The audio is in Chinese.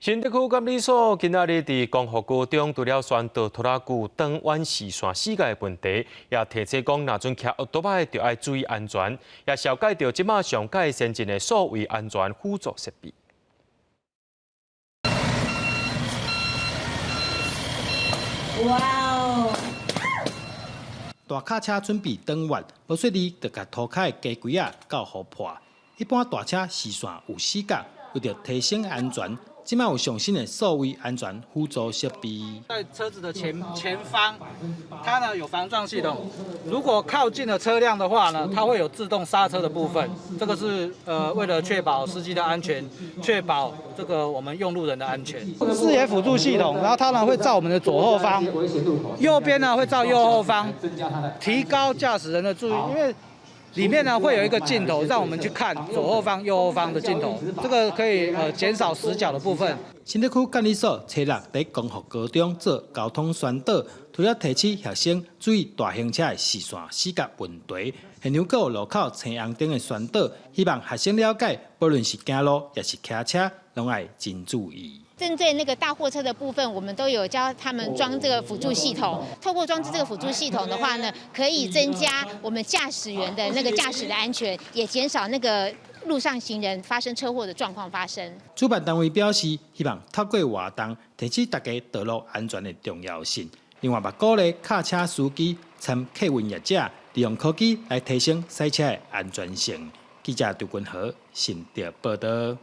新竹区监理所今仔日伫江河高中除了宣导拖拉机长弯视线死角的问题，也提醒讲，若准骑奥多拜就要注意安全，也了解到即马上界先进的所谓安全辅助设备。哇哦！大卡车准备转弯，无说你就甲涂骹的家规仔搞互破。一般大车视线有死角，为着提升安全。 即卖有上新的所谓安全辅助设备，在车子的前方，它呢有防撞系统。如果靠近了车辆的话呢，它会有自动刹车的部分。这个是为了确保司机的安全，确保这个我们用路人的安全。视野辅助系统，然后它呢会照我们的左后方，右边呢会照右后方，提高驾驶人的注意，因为。 里面呢会有一个镜头，让我们去看左后方、右后方的镜头，这个可以减少死角的部分。新竹区监理所初六在江河高中做交通宣导，除了提醒学生注意大型车的视线死角问题，现场还有路口青红灯的宣导，希望学生了解，不论是行路也是骑车，拢要真注意。 针对那个大货车的部分，我们都有教他们装这个辅助系统。透过装置这个辅助系统的话呢，可以增加我们驾驶员的那个驾驶的安全，也减少那个路上行人发生车祸的状况发生。主办单位表示，希望透过活动提醒大家道路安全的重要性。另外，也鼓励卡车司机参客运业者利用科技来提升赛车的安全性。记者杜君和新竹报道。